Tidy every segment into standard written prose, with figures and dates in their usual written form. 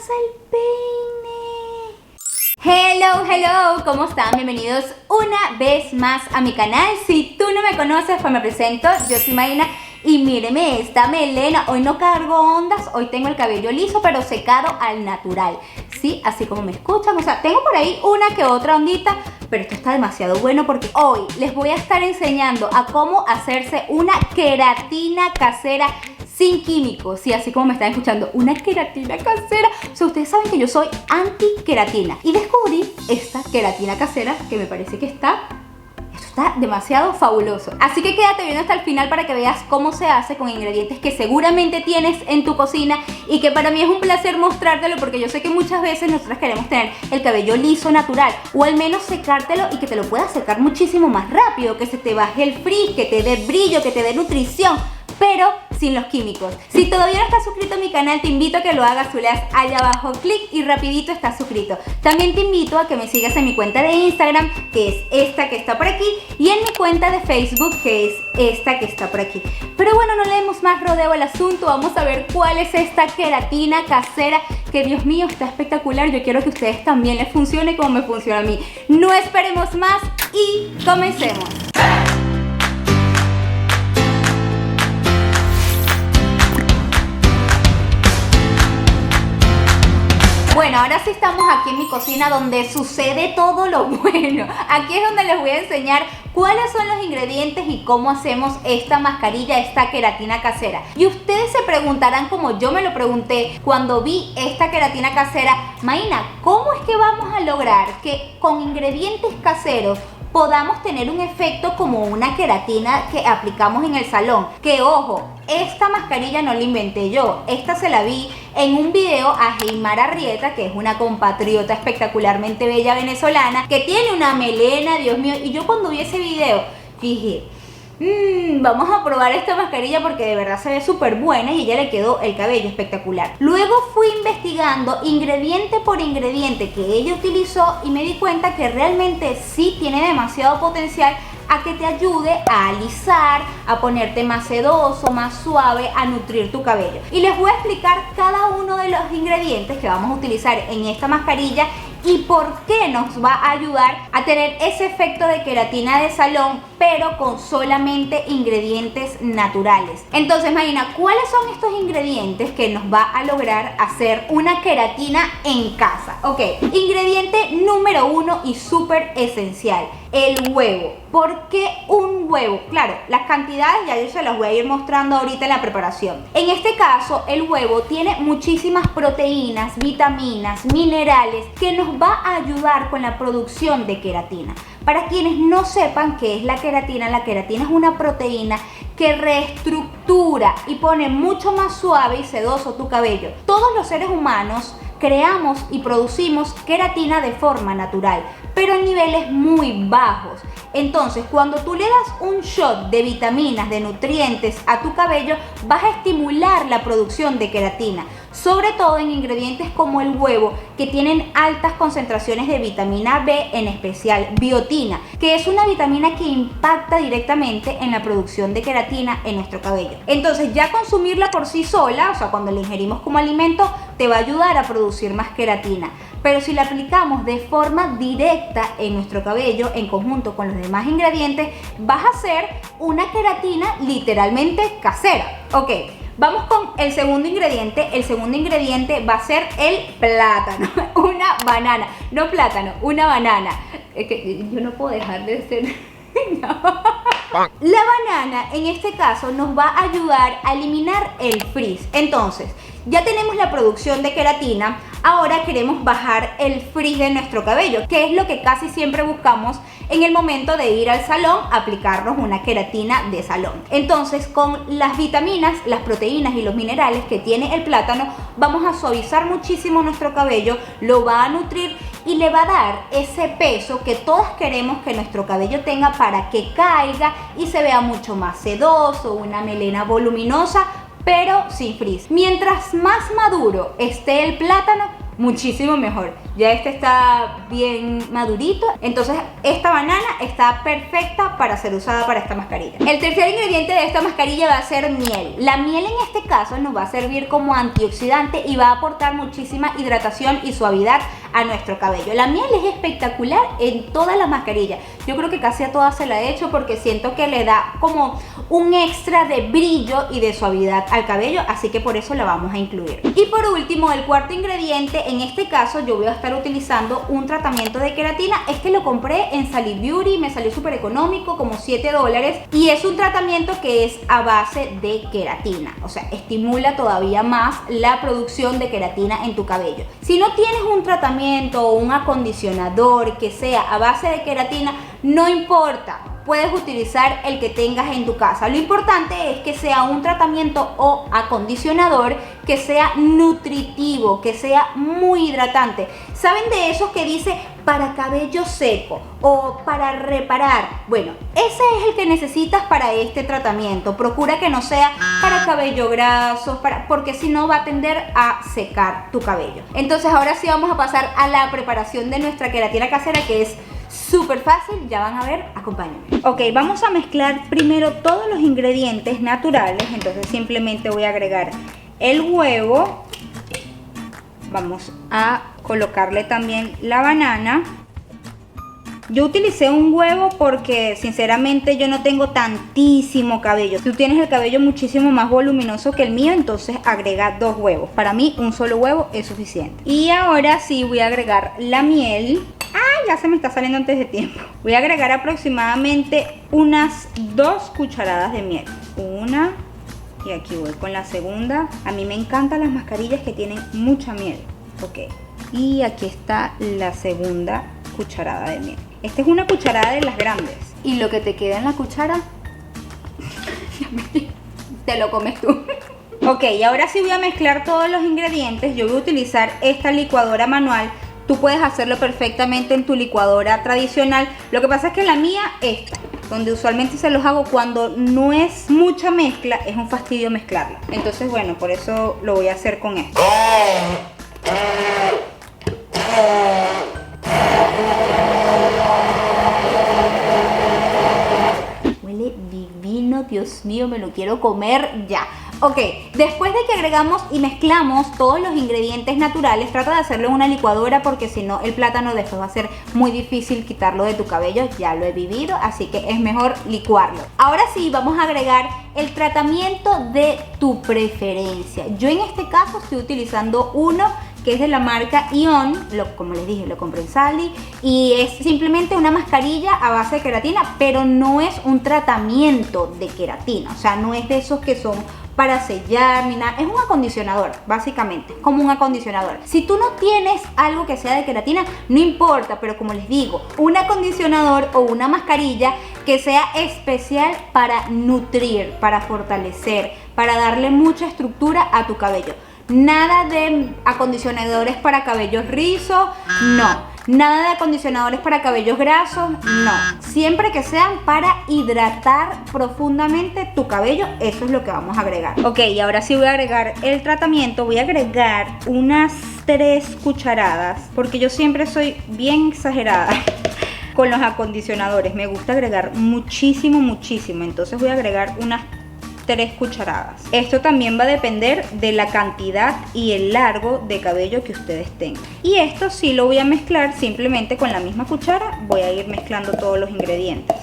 el peine. Hello, ¿cómo están? Bienvenidos una vez más a mi canal. Si tú no me conoces, pues me presento, yo soy Mayna. Y míreme esta melena, hoy no cargo ondas, hoy tengo el cabello liso pero secado al natural. Sí, así como me escuchan, o sea, tengo por ahí una que otra ondita, pero esto está demasiado bueno porque hoy les voy a estar enseñando a cómo hacerse una queratina casera sin químicos. Sí, así como me están escuchando, una queratina casera. O sea, ustedes saben que yo soy anti-queratina y descubrí esta queratina casera que me parece que está demasiado fabuloso. Así que quédate viendo hasta el final para que veas cómo se hace con ingredientes que seguramente tienes en tu cocina y que para mí es un placer mostrártelo porque yo sé que muchas veces nosotras queremos tener el cabello liso, natural, o al menos secártelo y que te lo puedas secar muchísimo más rápido, que se te baje el frizz, que te dé brillo, que te dé nutrición, pero sin los químicos. Si todavía no estás suscrito a mi canal, te invito a que lo hagas. Tú le das allá abajo clic y rapidito estás suscrito. También te invito a que me sigas en mi cuenta de Instagram, que es esta que está por aquí, y en mi cuenta de Facebook, que es esta que está por aquí. Pero bueno, no le demos más rodeo al asunto. Vamos a ver cuál es esta queratina casera, que Dios mío, está espectacular. Yo quiero que a ustedes también les funcione como me funciona a mí. No esperemos más y comencemos. Bueno, ahora sí estamos aquí en mi cocina donde sucede todo lo bueno. Aquí es donde les voy a enseñar cuáles son los ingredientes y cómo hacemos esta mascarilla, esta queratina casera. Y ustedes se preguntarán, como yo me lo pregunté cuando vi esta queratina casera, Mayna, ¿cómo es que vamos a lograr que con ingredientes caseros podamos tener un efecto como una queratina que aplicamos en el salón? Que ojo, esta mascarilla no la inventé yo, esta se la vi en un video a Heimar Arrieta, que es una compatriota espectacularmente bella venezolana, que tiene una melena, Dios mío, y yo cuando vi ese video dije, vamos a probar esta mascarilla porque de verdad se ve súper buena y a ella le quedó el cabello espectacular. Luego fui investigando ingrediente por ingrediente que ella utilizó y me di cuenta que realmente sí tiene demasiado potencial a que te ayude a alisar, a ponerte más sedoso, más suave, a nutrir tu cabello. Y les voy a explicar cada uno de los ingredientes que vamos a utilizar en esta mascarilla y por qué nos va a ayudar a tener ese efecto de queratina de salón, pero con solamente ingredientes naturales. Entonces, Mayna, ¿cuáles son estos ingredientes que nos va a lograr hacer una queratina en casa? Ok, ingrediente número 1 y súper esencial, el huevo. ¿Por qué un huevo? Claro, las cantidades ya yo se las voy a ir mostrando ahorita en la preparación. En este caso, el huevo tiene muchísimas proteínas, vitaminas, minerales que nos va a ayudar con la producción de queratina. Para quienes no sepan qué es la queratina es una proteína que reestructura y pone mucho más suave y sedoso tu cabello. Todos los seres humanos creamos y producimos queratina de forma natural, pero en niveles muy bajos. Entonces, cuando tú le das un shot de vitaminas, de nutrientes a tu cabello, vas a estimular la producción de queratina, sobre todo en ingredientes como el huevo, que tienen altas concentraciones de vitamina B, en especial biotina, que es una vitamina que impacta directamente en la producción de queratina en nuestro cabello. Entonces, ya consumirla por sí sola, o sea, cuando la ingerimos como alimento, te va a ayudar a producir más queratina. Pero si la aplicamos de forma directa en nuestro cabello, en conjunto con los demás ingredientes, vas a hacer una queratina literalmente casera. Ok, vamos con el segundo ingrediente. El segundo ingrediente va a ser el plátano, una banana, no plátano, una banana. Es que yo no puedo dejar de ser... no. La banana en este caso nos va a ayudar a eliminar el frizz. Entonces, ya tenemos la producción de queratina, ahora queremos bajar el frizz de nuestro cabello, que es lo que casi siempre buscamos en el momento de ir al salón a aplicarnos una queratina de salón. Entonces, con las vitaminas, las proteínas y los minerales que tiene el plátano, vamos a suavizar muchísimo nuestro cabello, lo va a nutrir y le va a dar ese peso que todas queremos que nuestro cabello tenga para que caiga y se vea mucho más sedoso, una melena voluminosa, pero sin frizz. Mientras más maduro esté el plátano, muchísimo mejor. Ya este está bien madurito, entonces esta banana está perfecta para ser usada para esta mascarilla. El tercer ingrediente de esta mascarilla va a ser miel. La miel en este caso nos va a servir como antioxidante y va a aportar muchísima hidratación y suavidad a nuestro cabello. La miel es espectacular en todas las mascarillas. Yo creo que casi a todas se la he hecho porque siento que le da como un extra de brillo y de suavidad al cabello, así que por eso la vamos a incluir. Y por último, el cuarto ingrediente, en este caso yo voy a estar utilizando un tratamiento de queratina. Este lo compré en Sally Beauty, me salió súper económico, como $7, y es un tratamiento que es a base de queratina, o sea, estimula todavía más la producción de queratina en tu cabello. Si no tienes un tratamiento o un acondicionador que sea a base de queratina, no importa, puedes utilizar el que tengas en tu casa. Lo importante es que sea un tratamiento o acondicionador que sea nutritivo, que sea muy hidratante. ¿Saben de esos que dice para cabello seco o para reparar? Bueno, ese es el que necesitas para este tratamiento. Procura que no sea para cabello graso, porque si no va a tender a secar tu cabello. Entonces ahora sí vamos a pasar a la preparación de nuestra queratina casera, que es súper fácil, ya van a ver, acompáñenme. Ok, vamos a mezclar primero todos los ingredientes naturales. Entonces simplemente voy a agregar el huevo. Vamos a colocarle también la banana. Yo utilicé un huevo porque sinceramente yo no tengo tantísimo cabello. Si tú tienes el cabello muchísimo más voluminoso que el mío, entonces agrega 2 huevos. Para mí un solo huevo es suficiente. Y ahora sí voy a agregar la miel. Ya se me está saliendo antes de tiempo. Voy a agregar aproximadamente unas 2 cucharadas de miel. Una, y aquí voy con la segunda. A mí me encantan las mascarillas que tienen mucha miel. Ok, y aquí está la segunda cucharada de miel. Esta es una cucharada de las grandes. Y lo que te queda en la cuchara, te lo comes tú. Ok, y ahora sí voy a mezclar todos los ingredientes. Yo voy a utilizar esta licuadora manual. Tú puedes hacerlo perfectamente en tu licuadora tradicional. Lo que pasa es que la mía, esta, donde usualmente se los hago cuando no es mucha mezcla, es un fastidio mezclarla. Entonces, bueno, por eso lo voy a hacer con esto. Huele divino, Dios mío, me lo quiero comer ya. Ok, después de que agregamos y mezclamos todos los ingredientes naturales, trata de hacerlo en una licuadora porque si no el plátano después va a ser muy difícil quitarlo de tu cabello. Ya lo he vivido, así que es mejor licuarlo. Ahora sí, vamos a agregar el tratamiento de tu preferencia. Yo en este caso estoy utilizando uno que es de la marca Ion, como les dije, lo compré en Sally, y es simplemente una mascarilla a base de queratina, pero no es un tratamiento de queratina, o sea, no es de esos que son para sellar ni nada, es un acondicionador, básicamente, como un acondicionador. Si tú no tienes algo que sea de queratina, no importa, pero como les digo, un acondicionador o una mascarilla que sea especial para nutrir, para fortalecer, para darle mucha estructura a tu cabello. Nada de acondicionadores para cabellos rizos, no. Nada de acondicionadores para cabellos grasos, no. Siempre que sean para hidratar profundamente tu cabello, eso es lo que vamos a agregar. Ok, y ahora sí voy a agregar el tratamiento. Voy a agregar unas 3 cucharadas, porque yo siempre soy bien exagerada con los acondicionadores. Me gusta agregar muchísimo, muchísimo. Entonces voy a agregar unas 3 cucharadas. Esto también va a depender de la cantidad y el largo de cabello que ustedes tengan. Y esto sí lo voy a mezclar simplemente con la misma cuchara. Voy a ir mezclando todos los ingredientes.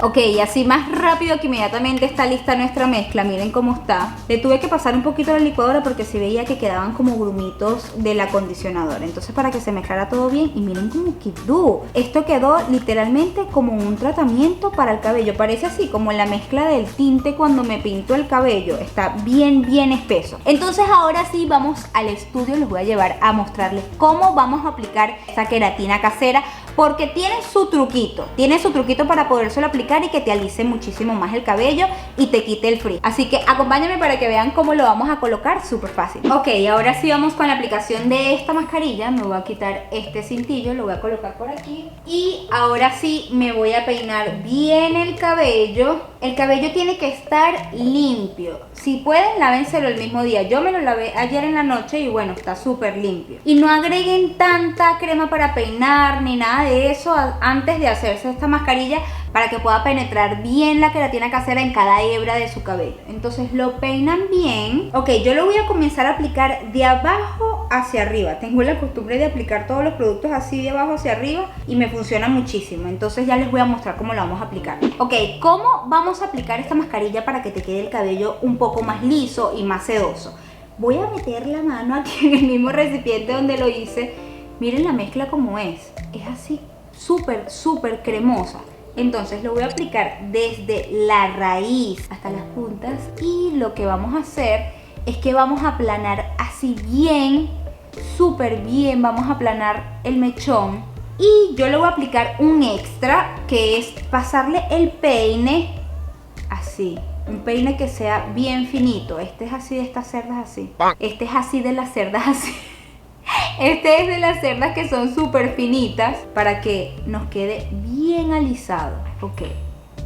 Ok, y así más rápido que inmediatamente está lista nuestra mezcla. Miren cómo está. Le tuve que pasar un poquito a la licuadora porque se veía que quedaban como grumitos del acondicionador. Entonces para que se mezclara todo bien, y miren cómo quedó. Esto quedó literalmente como un tratamiento para el cabello. Parece así como la mezcla del tinte cuando me pinto el cabello. Está bien, bien espeso. Entonces ahora sí vamos al estudio. Les voy a llevar a mostrarles cómo vamos a aplicar esta queratina casera, porque tiene su truquito para podérselo aplicar y que te alice muchísimo más el cabello y te quite el frizz. Así que acompáñame para que vean cómo lo vamos a colocar, súper fácil. Ok, ahora sí vamos con la aplicación de esta mascarilla. Me voy a quitar este cintillo, lo voy a colocar por aquí y ahora sí me voy a peinar bien el cabello. El cabello tiene que estar limpio. Si pueden, lávenselo el mismo día. Yo me lo lavé ayer en la noche y bueno, está súper limpio. Y no agreguen tanta crema para peinar ni nada de eso antes de hacerse esta mascarilla, para que pueda penetrar bien la queratina casera en cada hebra de su cabello. Entonces lo peinan bien. Ok, yo lo voy a comenzar a aplicar de abajo hacia arriba. Tengo la costumbre de aplicar todos los productos así de abajo hacia arriba y me funciona muchísimo. Entonces ya les voy a mostrar cómo lo vamos a aplicar. Ok, ¿cómo vamos a aplicar esta mascarilla para que te quede el cabello un poco más liso y más sedoso? Voy a meter la mano aquí en el mismo recipiente donde lo hice. Miren la mezcla como es así súper cremosa. Entonces lo voy a aplicar desde la raíz hasta las puntas y lo que vamos a hacer es que vamos a aplanar así bien, súper bien, vamos a aplanar el mechón y yo le voy a aplicar un extra que es pasarle el peine así. Un peine que sea bien finito. Este es así de estas cerdas así. Este es así de las cerdas así. Este es de las cerdas que son súper finitas para que nos quede bien alisado. Ok.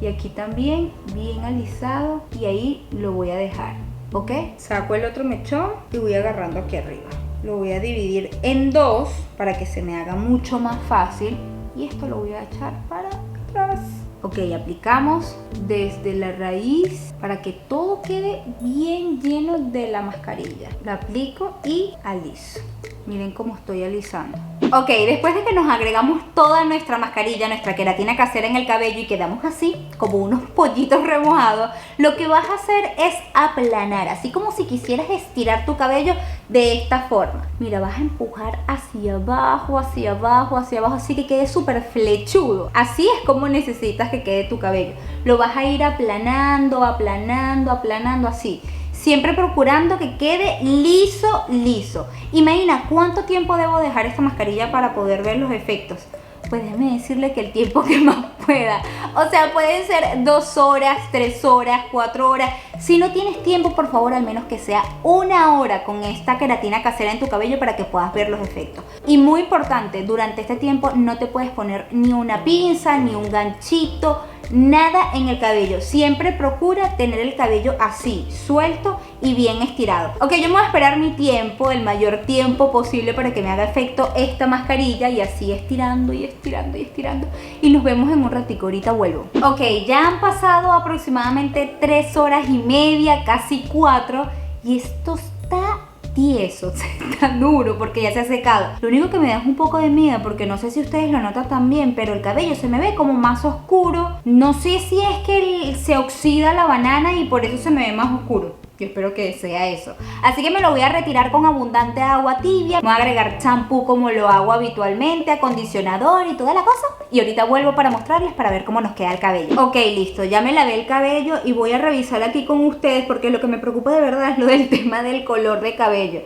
Y aquí también bien alisado. Y ahí lo voy a dejar. Ok. Saco el otro mechón y voy agarrando aquí arriba. Lo voy a dividir en dos para que se me haga mucho más fácil. Y esto lo voy a echar para atrás. Ok, aplicamos desde la raíz para que todo quede bien lleno de la mascarilla. La aplico y aliso. Miren cómo estoy alisando. Ok, después de que nos agregamos toda nuestra mascarilla, nuestra queratina casera en el cabello y quedamos así, como unos pollitos remojados, lo que vas a hacer es aplanar, así como si quisieras estirar tu cabello de esta forma. Mira, vas a empujar hacia abajo, hacia abajo, hacia abajo, así que quede súper flechudo. Así es como necesitas que quede tu cabello. Lo vas a ir aplanando, aplanando, aplanando así. Siempre procurando que quede liso, liso. Imagina cuánto tiempo debo dejar esta mascarilla para poder ver los efectos. Pues déjeme decirle que el tiempo que más pueda. O sea, pueden ser 2 horas, 3 horas, 4 horas. Si no tienes tiempo, por favor, al menos que sea 1 hora con esta queratina casera en tu cabello para que puedas ver los efectos. Y muy importante, durante este tiempo no te puedes poner ni una pinza, ni un ganchito, nada en el cabello. Siempre procura tener el cabello así, suelto y bien estirado. Ok, yo me voy a esperar mi tiempo, el mayor tiempo posible para que me haga efecto esta mascarilla y así estirando y estirando y estirando. Y nos vemos en un ratico, ahorita vuelvo. Ok, ya han pasado aproximadamente 3 horas y media, casi 4 y esto está tieso, está duro porque ya se ha secado. Lo único que me da es un poco de miedo porque no sé si ustedes lo notan también, pero el cabello se me ve como más oscuro. No sé si es que se oxida la banana y por eso se me ve más oscuro. Yo espero que sea eso. Así que me lo voy a retirar con abundante agua tibia. Voy a agregar champú como lo hago habitualmente, acondicionador y toda la cosa. Y ahorita vuelvo para mostrarles para ver cómo nos queda el cabello. Ok, listo. Ya me lavé el cabello y voy a revisar aquí con ustedes porque lo que me preocupa de verdad es lo del tema del color de cabello.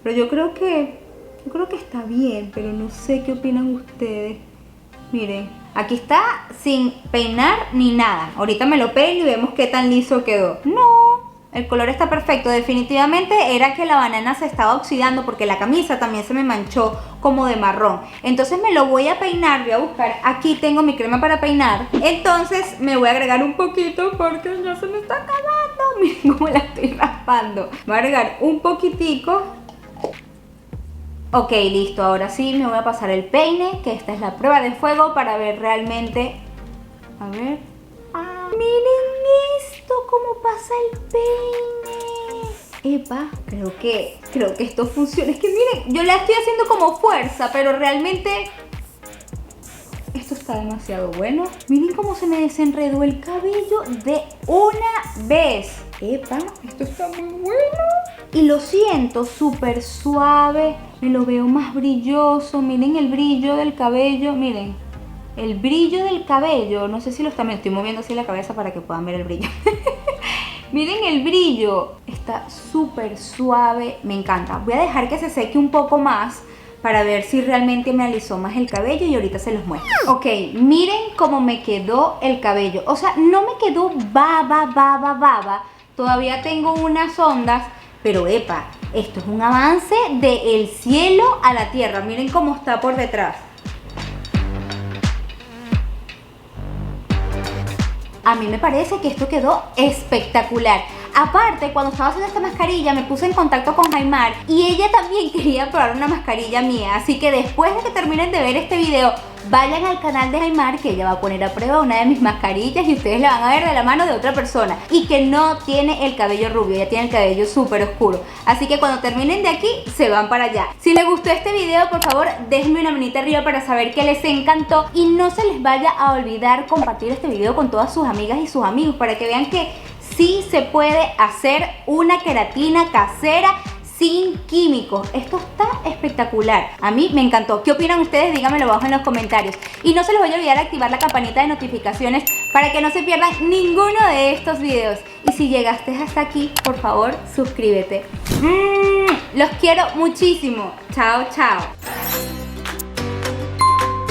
Pero yo creo que está bien, pero no sé qué opinan ustedes. Miren, aquí está sin peinar ni nada. Ahorita me lo peino y vemos qué tan liso quedó. No. El color está perfecto, definitivamente era que la banana se estaba oxidando porque la camisa también se me manchó como de marrón. Entonces me lo voy a peinar, voy a buscar, aquí tengo mi crema para peinar. Entonces me voy a agregar un poquito porque ya se me está acabando. Miren cómo la estoy raspando. Voy a agregar un poquitico. Ok, listo, ahora sí me voy a pasar el peine, que esta es la prueba de fuego para ver realmente. A ver. Miren esto, cómo pasa el peine. Epa, creo que esto funciona. Es que miren, yo la estoy haciendo como fuerza, pero realmente esto está demasiado bueno. Miren cómo se me desenredó el cabello de una vez. Epa, esto está muy bueno. Y lo siento súper suave. Me lo veo más brilloso. Miren el brillo del cabello, miren. El brillo del cabello, no sé si lo están viendo, estoy moviendo así la cabeza para que puedan ver el brillo. Miren el brillo, está súper suave, me encanta. Voy a dejar que se seque un poco más para ver si realmente me alisó más el cabello y ahorita se los muestro. Ok, miren cómo me quedó el cabello. O sea, no me quedó baba. Todavía tengo unas ondas, pero epa, esto es un avance del cielo a la tierra. Miren cómo está por detrás. A mí me parece que esto quedó espectacular. Aparte, cuando estaba haciendo esta mascarilla me puse en contacto con Jaimar y ella también quería probar una mascarilla mía. Así que después de que terminen de ver este video, vayan al canal de Jaimar, que ella va a poner a prueba una de mis mascarillas y ustedes la van a ver de la mano de otra persona y que no tiene el cabello rubio, ella tiene el cabello súper oscuro. Así que cuando terminen de aquí, se van para allá. Si les gustó este video, por favor, déjenme una manita arriba para saber que les encantó y no se les vaya a olvidar compartir este video con todas sus amigas y sus amigos para que vean que sí se puede hacer una queratina casera sin químicos. Esto está espectacular. A mí me encantó. ¿Qué opinan ustedes? Díganmelo abajo en los comentarios. Y no se les vaya a olvidar activar la campanita de notificaciones para que no se pierdan ninguno de estos videos. Y si llegaste hasta aquí, por favor, suscríbete. Los quiero muchísimo. Chao, chao.